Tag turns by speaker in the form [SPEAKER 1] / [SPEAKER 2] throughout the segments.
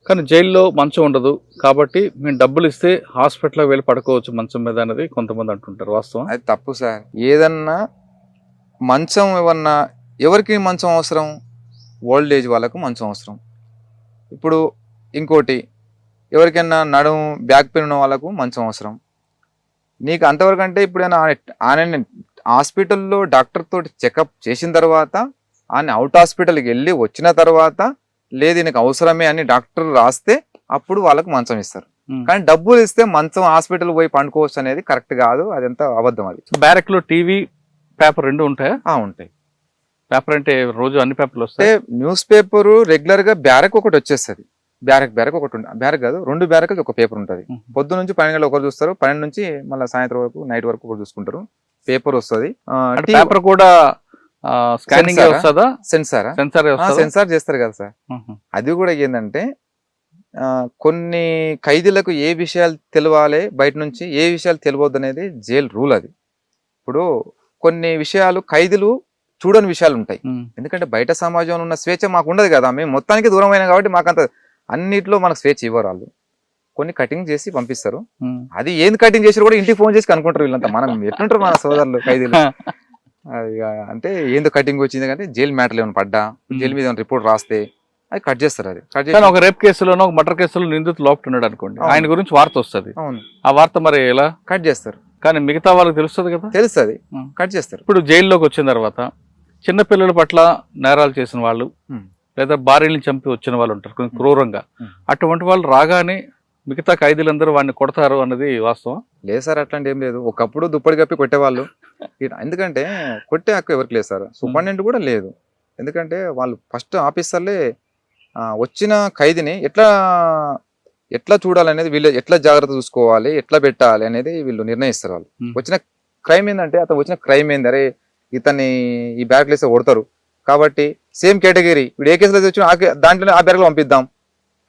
[SPEAKER 1] కానీ జైల్లో మంచం ఉండదు కాబట్టి మేము డబ్బులు ఇస్తే హాస్పిటల్కి వెళ్ళి పడుకోవచ్చు మంచం మీద అనేది కొంతమంది అంటుంటారు. వాస్తవం
[SPEAKER 2] అది తప్పు సార్. ఏదన్నా మంచం ఏమన్నా ఎవరికి మంచం అవసరం? ఓల్డ్ ఏజ్ వాళ్ళకు మంచం అవసరం. ఇప్పుడు ఇంకోటి ఎవరికైనా నడుము బ్యాక్ పెయిన్ ఉన్న వాళ్ళకు మంచం అవసరం. నీకు అంతవరకు అంటే ఇప్పుడైనా ఆయన హాస్పిటల్లో డాక్టర్ తోటి చెకప్ చేసిన తర్వాత ఆయన అవుట్ హాస్పిటల్కి వెళ్ళి వచ్చిన తర్వాత లేదు నీకు అవసరమే అని డాక్టర్ రాస్తే అప్పుడు వాళ్ళకు మంచం ఇస్తారు. కానీ డబ్బులు ఇస్తే మంచం హాస్పిటల్ పోయి పండుకోవచ్చు అనేది కరెక్ట్ కాదు. అదంతా అబద్ధం. అది
[SPEAKER 1] బ్యారక్ లో టీవీ పేపర్ రెండు ఉంటాయా?
[SPEAKER 2] ఉంటాయి.
[SPEAKER 1] పేపర్ అంటే రోజు అన్ని పేపర్లు వస్తాయి.
[SPEAKER 2] న్యూస్ పేపర్ రెగ్యులర్ గా బ్యారక్ ఒకటి వచ్చేస్తుంది. బ్యారక్ ఒకటి ఉంటుంది. బ్యారక్ కాదు, 2 బ్యారక్లు ఒక పేపర్ ఉంటుంది. పొద్దు నుంచి 12 గంటలు ఒకరు చూస్తారు, 12 నుంచి మళ్ళీ సాయంత్రం వరకు నైట్ వరకు ఒకరు చూసుకుంటారు. పేపర్ వస్తుంది.
[SPEAKER 1] పేపర్ కూడా స్కానింగ్ వస్తుందా?
[SPEAKER 2] సెన్సార్ చేస్తారు కదా సార్. అది కూడా ఏంటంటే కొన్ని ఖైదీలకు ఏ విషయాలు తెలియాలి, బయట నుంచి ఏ విషయాలు తెలియవద్దు అనేది జైలు రూల్. అది ఇప్పుడు కొన్ని విషయాలు ఖైదీలు చూడని విషయాలు ఉంటాయి. ఎందుకంటే బయట సమాజంలో ఉన్న స్వేచ్ఛ మాకు ఉండదు కదా, మేము మొత్తానికి దూరం అయినా కాబట్టి మాకు అంత అన్నిట్లో మనకు స్వేచ్ఛ ఇవ్వరు వాళ్ళు. కొన్ని కటింగ్ చేసి పంపిస్తారు. అది ఏంది కటింగ్ చేసి కూడా ఇంటికి ఫోన్ చేసి కనుక్కుంటారు వీళ్ళంతా. మనం ఎట్లుంటారు మన సోదరులు ఖైదీలు. అది అంటే ఏందో కటింగ్ వచ్చింది కానీ జైలు మ్యాటర్లు ఏమైనా పడ్డా, జైలు మీద రిపోర్ట్ రాస్తే అది కట్ చేస్తారు. అది కట్ చేసి
[SPEAKER 1] ఒక రేప్ కేసులోనో ఒక మర్డర్ కేసులో నిందితులు లోపల ఉన్నాడు అనుకోండి, ఆయన గురించి వార్త వస్తుంది.
[SPEAKER 2] అవును,
[SPEAKER 1] ఆ వార్త మరి ఎలా
[SPEAKER 2] కట్ చేస్తారు?
[SPEAKER 1] కానీ మిగతా వాళ్ళకి తెలుస్తుంది కదా.
[SPEAKER 2] తెలుస్తుంది, కట్ చేస్తారు.
[SPEAKER 1] ఇప్పుడు జైల్లోకి వచ్చిన తర్వాత చిన్న పిల్లల పట్ల నేరాలు చేసిన వాళ్ళు లేదా భార్యని చంపి వచ్చిన వాళ్ళు ఉంటారు కొంచెం క్రూరంగా. అటువంటి వాళ్ళు రాగానే మిగతా ఖైదీలందరూ వాడిని కొడతారు అన్నది వాస్తవం?
[SPEAKER 2] లేదు సార్, అట్లాంటి ఏం లేదు. ఒకప్పుడు దుప్పటి కప్పి కొట్టేవాళ్ళు. ఎందుకంటే కొట్టే హక్కు ఎవరికి లేదు సార్. సూపరింటెండెంట్ కూడా లేదు. ఎందుకంటే వాళ్ళు ఫస్ట్ ఆఫీసర్లే వచ్చిన ఖైదీని ఎట్లా చూడాలనేది, వీళ్ళు ఎట్లా జాగ్రత్త చూసుకోవాలి, ఎట్లా పెట్టాలి అనేది వీళ్ళు నిర్ణయిస్తారు. వాళ్ళు వచ్చిన క్రైమ్ ఏంటంటే అతను వచ్చిన క్రైమ్ ఏంది, అరే ఇతన్ని ఈ బ్యారక్లో వేస్తే కొడతారు కాబట్టి సేమ్ కేటగిరీ వీడు ఏ కేసులో వచ్చినా దాంట్లోనే ఆ బ్యారక్లో పంపిద్దాం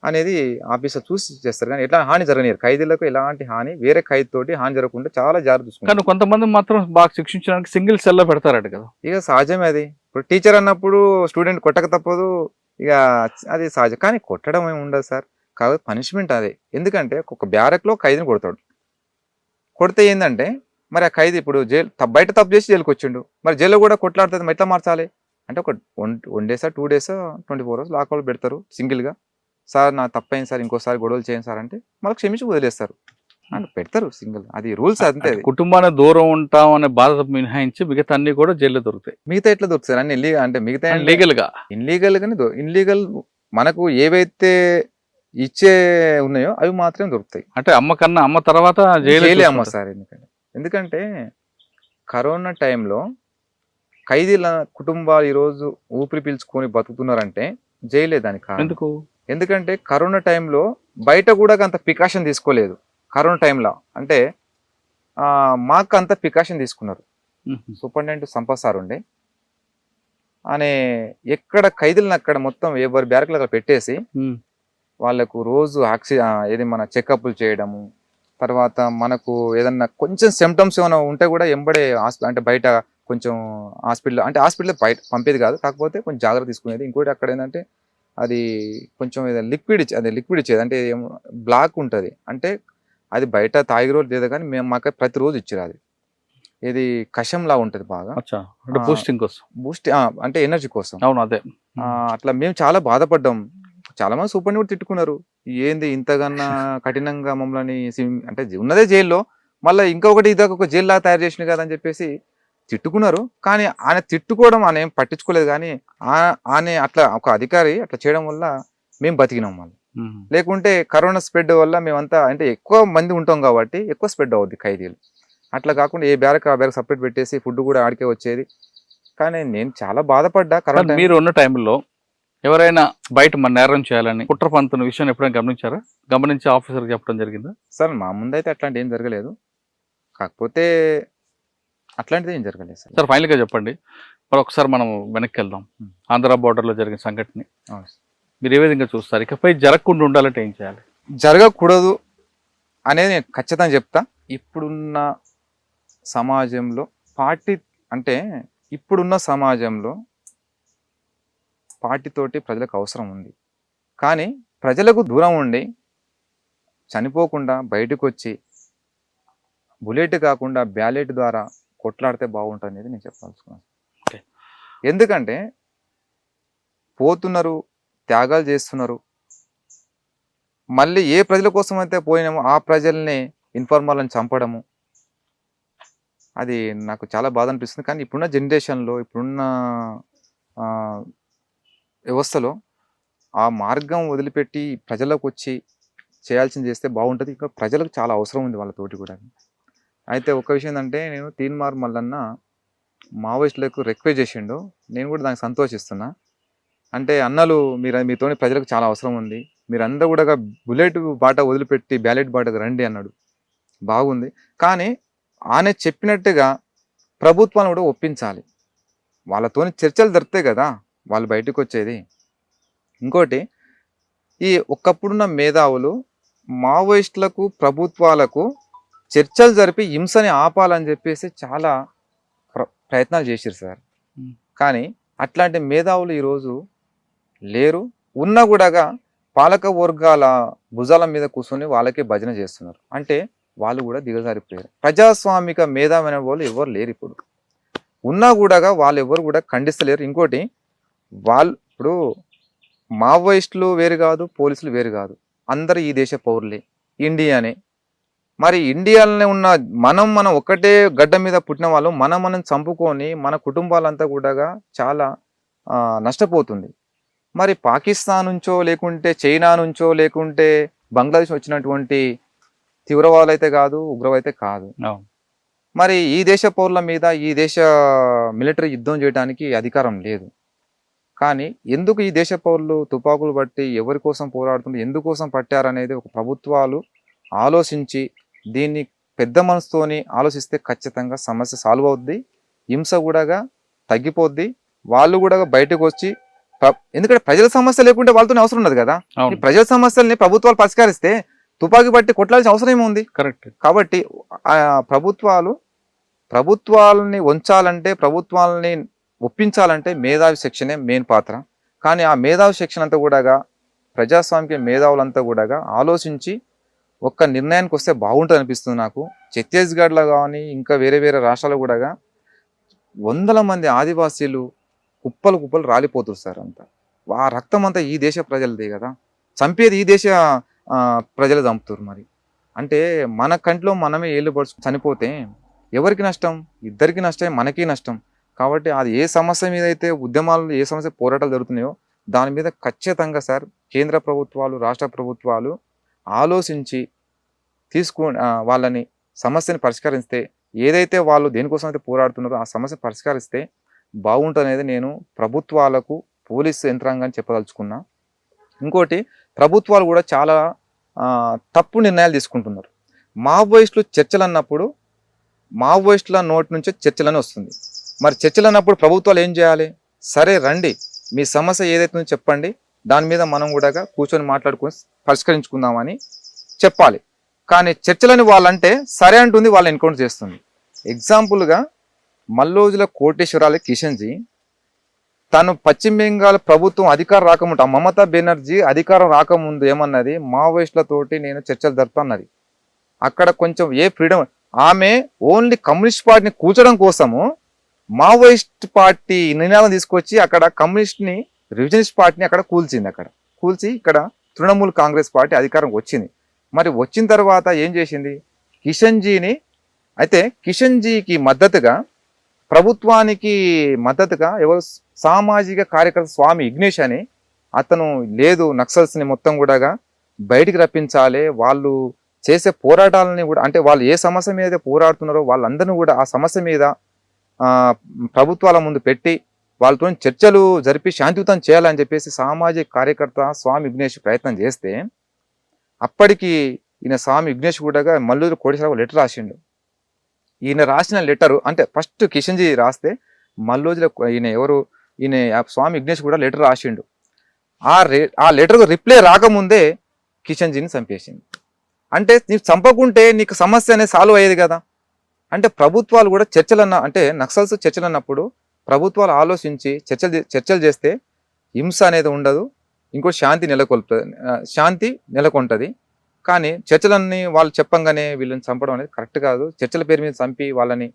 [SPEAKER 2] అనేది ఆఫీసర్ చూసి చేస్తారు. కానీ ఎట్లా హాని జరగనియరు. ఖైదీలకు ఎలాంటి హాని, వేరే ఖైదీ తోటి హాని జరగకుండా చాలా జాగ్రత్త చూసుకుంటారు.
[SPEAKER 1] కానీ కొంతమంది మాత్రం బాగా శిక్షించడానికి సింగిల్ సెల్లో పెడతారట కదా.
[SPEAKER 2] ఇక సహజమే అది. ఇప్పుడు టీచర్ అన్నప్పుడు స్టూడెంట్ కొట్టక తప్పదు, ఇక అది సహజం. కానీ కొట్టడం ఏమి ఉండదు సార్, కాబట్టి పనిష్మెంట్ అదే. ఎందుకంటే ఒక బ్యారక్లో ఖైదీని కొడతాడు. కొడితే ఏంటంటే మరి ఆ ఖైదీ ఇప్పుడు బయట తప్పు చేసి జైలుకి వచ్చిండు, మరి జైల్లో కూడా కొట్లాడుతుంది, మరి ఎట్లా మార్చాలి అంటే ఒక 1 డేసా 2 డేసా 24 hours లాకౌట్ పెడతారు సింగిల్గా. సార్ నా తప్పైంది సార్, ఇంకోసారి గొడవలు చేయండి సార్ అంటే మళ్ళీ క్షమించి వదిలేస్తారు అని పెడతారు సింగిల్. అది రూల్స్ అంతే.
[SPEAKER 1] కుటుంబానికి దూరం ఉంటాం అనే బాధ మినహాయించి మిగతా అన్ని కూడా జైల్లో దొరుకుతాయి.
[SPEAKER 2] మిగతా ఎట్లా దొరుకుతారు అన్ని అంటే మిగతా ఇన్లీగల్ గానీ ఇన్లీగల్ మనకు ఏవైతే ఇచ్చే ఉన్నాయో అవి మాత్రమే దొరుకుతాయి.
[SPEAKER 1] అంటే అమ్మ తర్వాత
[SPEAKER 2] జైలే అమ్మ సార్. ఎందుకంటే కరోనా టైంలో ఖైదీల కుటుంబాలు ఈరోజు ఊపిరి పీల్చుకొని బతుకుతున్నారంటే జైలే దానికి కారణం. ఎందుకంటే కరోనా టైంలో బయట కూడా అంత ప్రికాషన్ తీసుకోలేదు. కరోనా టైంలో అంటే మాకు అంత ప్రికాషన్ తీసుకున్నారు. సూపరింటెండెంట్ సంపత్ సార్ ఉండే అనే ఎక్కడ ఖైదీలను అక్కడ మొత్తం ఎవరి బ్యారక్లు అక్కడ పెట్టేసి వాళ్ళకు రోజు ఏది మన చెకప్లు చేయడము, తర్వాత మనకు ఏదన్నా కొంచెం సిమ్టమ్స్ ఏమైనా ఉంటే కూడా ఎంబడే అంటే బయట కొంచెం హాస్పిటల్ బయట పంపేది కాదు, కాకపోతే కొంచెం జాగ్రత్త తీసుకునేది. ఇంకోటి అక్కడ ఏంటంటే అది కొంచెం లిక్విడ్ ఇచ్చేది, అంటే బ్లాక్ ఉంటుంది. అంటే అది బయట తాగి రోజు లేదు కానీ మేము మాకు ప్రతిరోజు ఇచ్చారు. అది ఇది కషంలా ఉంటుంది బాగా, బూస్ట్ అంటే ఎనర్జీ కోసం. అట్లా మేము చాలా బాధపడ్డాం. చాలా మంది సూపర్ని కూడా తిట్టుకున్నారు, ఏంది ఇంతకన్నా కఠినంగా మమ్మల్ని అంటే ఉన్నదే జైల్లో మళ్ళీ ఇంకొకటి ఇదొక ఒక జైల్లా తయారు చేసిన కదా అని చెప్పేసి తిట్టుకున్నారు. కానీ ఆయన తిట్టుకోవడం ఆయన ఏం పట్టించుకోలేదు. కానీ ఆయన అట్లా ఒక అధికారి అట్లా చేయడం వల్ల మేము బతికినాం. మళ్ళీ లేకుంటే కరోనా స్ప్రెడ్ వల్ల మేమంతా అంటే ఎక్కువ మంది ఉంటాం కాబట్టి ఎక్కువ స్ప్రెడ్ అవుద్ది ఖైదీలు. అట్లా కాకుండా ఏ బ్యారక్ ఆ బ్యారక్ సపరేట్ పెట్టేసి ఫుడ్ కూడా ఆడికే వచ్చేది. కానీ నేను చాలా బాధపడ్డా. కరోనా
[SPEAKER 1] మీరు ఉన్న టైంలో ఎవరైనా బయట మన నేరం చేయాలని కుట్ర పంతున్న విషయం ఎప్పుడైనా గమనించారా? గమనించి ఆఫీసర్ చెప్పడం జరిగిందా?
[SPEAKER 2] సార్ మా ముందైతే అట్లాంటి ఏం జరగలేదు, కాకపోతే అట్లాంటిది ఏం జరగలేదు సార్.
[SPEAKER 1] సార్ ఫైనల్గా చెప్పండి, మరి ఒకసారి మనం వెనక్కి వెళ్దాం. ఆంధ్ర బోర్డర్లో జరిగిన సంఘటన మీరు ఏ విధంగా చూస్తారు? ఇకపై జరగకుండా ఉండాలంటే ఏం చేయాలి?
[SPEAKER 2] జరగకూడదు అనేది నేను ఖచ్చితంగా చెప్తా. ఇప్పుడున్న సమాజంలో ఇప్పుడున్న సమాజంలో పార్టీతోటి ప్రజలకు అవసరం ఉంది, కానీ ప్రజలకు దూరం ఉండి చనిపోకుండా బయటకు వచ్చి బుల్లెట్ కాకుండా బ్యాలెట్ ద్వారా కొట్లాడితే బాగుంటుంది అనేది నేను చెప్పాల్సుకున్నాను.
[SPEAKER 1] Okay.
[SPEAKER 2] ఎందుకంటే పోతున్నారు, త్యాగాలు చేస్తున్నారు, మళ్ళీ ఏ ప్రజల కోసం అయితే పోయినామో ఆ ప్రజల్ని ఇన్ఫార్మర్లను చంపడము, అది నాకు చాలా బాధ అనిపిస్తుంది. కానీ ఇప్పుడున్న జనరేషన్లో, ఇప్పుడున్న వ్యవస్థలో ఆ మార్గం వదిలిపెట్టి ప్రజలకు వచ్చి చేయాల్సింది చేస్తే బాగుంటుంది. ఇంకా ప్రజలకు చాలా అవసరం ఉంది వాళ్ళతోటి కూడా. అయితే ఒక విషయం ఏంటంటే, నేను తీన్మార్ మల్లన్న మావోయిస్టులకు రిక్వెస్ట్ చేసిండు, నేను కూడా దానికి సంతోషిస్తున్నా. అంటే అన్నలు మీతోని ప్రజలకు చాలా అవసరం ఉంది, మీరందరూ కూడా బుల్లెట్ బాట వదిలిపెట్టి బ్యాలెట్ బాటకు రండి అన్నాడు. బాగుంది. కానీ ఆయన చెప్పినట్టుగా ప్రభుత్వాన్ని కూడా ఒప్పించాలి. వాళ్ళతోని చర్చలు జరిపితే కదా వాళ్ళు బయటకు వచ్చేది. ఇంకోటి, ఈ ఒకప్పుడున్న మేధావులు మావోయిస్టులకు ప్రభుత్వాలకు చర్చలు జరిపి హింసని ఆపాలని చెప్పేసి చాలా ప్రయత్నాలు చేశారు సార్. కానీ అట్లాంటి మేధావులు ఈరోజు లేరు. ఉన్నా కూడా పాలక వర్గాల భుజాల మీద కూర్చొని వాళ్ళకే భజన చేస్తున్నారు. అంటే వాళ్ళు కూడా దిగజారిపోయారు. ప్రజాస్వామిక మేధావైన వాళ్ళు ఎవరు లేరు ఇప్పుడు. ఉన్నా కూడా వాళ్ళు ఎవరు కూడా ఖండిస్తలేరు. ఇంకోటి, వాళ్ళు ఇప్పుడు మావోయిస్టులు వేరు కాదు, పోలీసులు వేరు కాదు, అందరూ ఈ దేశ పౌరులే, ఇండియానే. మరి ఇండియాలోనే ఉన్న మనం ఒక్కటే గడ్డ మీద పుట్టిన వాళ్ళు మనం చంపుకొని మన కుటుంబాలంతా కూడా చాలా నష్టపోతుంది. మరి పాకిస్తాన్ నుంచో లేకుంటే చైనా నుంచో లేకుంటే బంగ్లాదేశ్ వచ్చినటువంటి తీవ్రవాదులు అయితే కాదు, ఉగ్రవాదైతే కాదు. మరి ఈ దేశ పౌరుల మీద ఈ దేశ మిలిటరీ యుద్ధం చేయడానికి అధికారం లేదు. కానీ ఎందుకు ఈ దేశ పౌరులు తుపాకులు బట్టి ఎవరి కోసం పోరాడుతుంటే ఎందుకోసం పట్టారనేది ఒక ప్రభుత్వాలు ఆలోచించి దీన్ని పెద్ద మనసుతోని ఆలోచిస్తే ఖచ్చితంగా సమస్య సాల్వ్ అవుద్ది, హింస కూడా తగ్గిపోద్ది. వాళ్ళు కూడా బయటకు వచ్చి, ఎందుకంటే ప్రజల సమస్య లేకుంటే వాళ్ళతోనే అవసరం ఉన్నది కదా. ఈ ప్రజల సమస్యల్ని ప్రభుత్వాలు పరిష్కరిస్తే తుపాకీ బట్టి కొట్లాల్సిన అవసరం ఏముంది? కరెక్ట్. కాబట్టి ప్రభుత్వాలని ఉంచాలంటే, ప్రభుత్వాలని ఒప్పించాలంటే మేధావి శిక్షణే మెయిన్ పాత్ర. కానీ ఆ మేధావి శిక్షణ అంతా కూడా ప్రజాస్వామిక మేధావులంతా కూడా ఆలోచించి ఒక్క నిర్ణయానికి వస్తే బాగుంటుంది అనిపిస్తుంది నాకు. ఛత్తీస్గఢ్లో కానీ ఇంకా వేరే వేరే రాష్ట్రాల్లో కూడా వందల మంది ఆదివాసీలు కుప్పలు రాలిపోతున్నారు సార్. అంతా ఆ రక్తం అంతా ఈ దేశ ప్రజలదే కదా, చంపేది ఈ దేశ ప్రజలు చంపుతారు. మరి అంటే మన కంట్లో మనమే ఏళ్ళు పడుచు చనిపోతే ఎవరికి నష్టం? ఇద్దరికి నష్టమే, మనకి నష్టం. కాబట్టి అది ఏ సమస్య మీద అయితే ఉద్యమాలు, ఏ సమస్య పోరాటాలు జరుగుతున్నాయో దాని మీద ఖచ్చితంగా సార్ కేంద్ర ప్రభుత్వాలు, రాష్ట్ర ప్రభుత్వాలు ఆలోచించి వాళ్ళని సమస్యని పరిష్కరిస్తే, ఏదైతే వాళ్ళు దేనికోసం అయితే పోరాడుతున్నారో ఆ సమస్య పరిష్కరిస్తే బాగుంటుందనేది నేను ప్రభుత్వాలకు, పోలీసు యంత్రాంగాన్ని చెప్పదలుచుకున్నా. ఇంకోటి, ప్రభుత్వాలు కూడా చాలా తప్పు నిర్ణయాలు తీసుకుంటున్నారు. మావోయిస్టులు చర్చలు అన్నప్పుడు మావోయిస్టుల నోటి నుంచే చర్చలని వస్తుంది. మరి చర్చలు అన్నప్పుడు ప్రభుత్వాలు ఏం చేయాలి? సరే రండి, మీ సమస్య ఏదైతుందో చెప్పండి, దాని మీద మనం కూడా కూర్చొని మాట్లాడుకొని పరిష్కరించుకుందామని చెప్పాలి. కానీ చర్చలని వాళ్ళంటే సరే అంటుంది, వాళ్ళు ఎన్కౌంటర్ చేస్తుంది. ఎగ్జాంపుల్గా మల్లోజుల కోటేశ్వరాల కిషన్జీ తను పశ్చిమ బెంగాల్ ప్రభుత్వం అధికారం రాకముందు, మమతా బెనర్జీ అధికారం రాకముందు ఏమన్నది, మావోయిస్టులతోటి నేను చర్చలు జరుపుతున్నది. అక్కడ కొంచెం ఏ ఫ్రీడమ్, ఆమె ఓన్లీ కమ్యూనిస్ట్ పార్టీని కూల్చడం కోసము మావోయిస్ట్ పార్టీ నినాదం తీసుకొచ్చి అక్కడ కమ్యూనిస్ట్ని, రివిజనిస్ట్ పార్టీని అక్కడ కూల్చింది. అక్కడ కూల్చి ఇక్కడ తృణమూల్ కాంగ్రెస్ పార్టీ అధికారం వచ్చింది. మరి వచ్చిన తర్వాత ఏం చేసింది? కిషన్జీని, అయితే కిషన్జీకి మద్దతుగా, ప్రభుత్వానికి మద్దతుగా ఎవరు, సామాజిక కార్యకర్త స్వామి ఇగ్నేష్ అని అతను, లేదు నక్సల్స్ని మొత్తం కూడా బయటికి రప్పించాలి, వాళ్ళు చేసే పోరాటాలని కూడా, అంటే వాళ్ళు ఏ సమస్య మీద పోరాడుతున్నారో వాళ్ళందరినీ కూడా ఆ సమస్య మీద ప్రభుత్వాల ముందు పెట్టి వాళ్ళతో చర్చలు జరిపి శాంతియుతం చేయాలని చెప్పేసి సామాజిక కార్యకర్త స్వామి విఘ్నేష్ ప్రయత్నం చేస్తే, అప్పటికి ఈయన స్వామి విఘ్నేష్ కూడా మల్లూరు కోటేశ్వరరావు లెటర్ రాసిండు. ఈయన రాసిన లెటరు, అంటే ఫస్ట్ కిషన్జీ రాస్తే మల్లోజుల ఈయన స్వామి విఘ్నేష్ కూడా లెటర్ రాసిండు. ఆ లెటర్కు రిప్లై రాకముందే కిషన్జీని చంపేసింది. అంటే నీకు చంపకుంటే నీకు సమస్య అనేది సాల్వ్ అయ్యేది కదా. అంటే ప్రభుత్వాలు కూడా అంటే నక్సల్స్ చర్చలు అన్నప్పుడు ప్రభుత్వాలు ఆలోచించి చర్చలు చేస్తే హింస అనేది ఉండదు, ఇంకో శాంతి నెలకొంటది. కానీ చర్చలన్నీ వాళ్ళు చెప్పంగానే వీళ్ళని చంపడం అనేది కరెక్ట్ కాదు. చర్చల పేరు మీద చంపి వాళ్ళని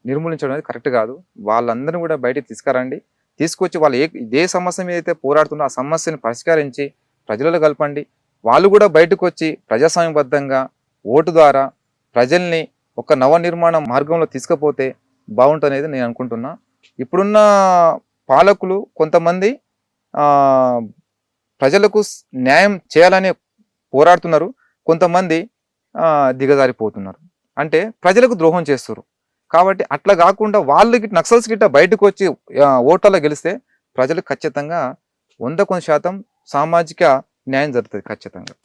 [SPEAKER 2] నిర్మూలించడం అనేది కరెక్ట్ కాదు. వాళ్ళందరినీ కూడా బయటికి తీసుకురండి. తీసుకొచ్చి వాళ్ళు ఏ సమస్య మీద అయితే పోరాడుతున్నా ఆ సమస్యను పరిష్కరించి ప్రజలలో కలపండి. వాళ్ళు కూడా బయటకు వచ్చి ప్రజాస్వామ్యబద్ధంగా ఓటు ద్వారా ప్రజల్ని ఒక నవనిర్మాణ మార్గంలో తీసుకుపోతే బాగుంటుందనేది నేను అనుకుంటున్నా. ఇప్పుడున్న పాలకులు కొంతమంది ప్రజలకు న్యాయం చేయాలని పోరాడుతున్నారు, కొంతమంది దిగజారిపోతున్నారు, అంటే ప్రజలకు ద్రోహం చేస్తారు. కాబట్టి అట్లా కాకుండా వాళ్ళకి నక్సల్స్ గిట్ట బయటకు వచ్చి ఓట్లలో గెలిస్తే ప్రజలకు ఖచ్చితంగా 100% సామాజిక న్యాయం జరుగుతుంది ఖచ్చితంగా.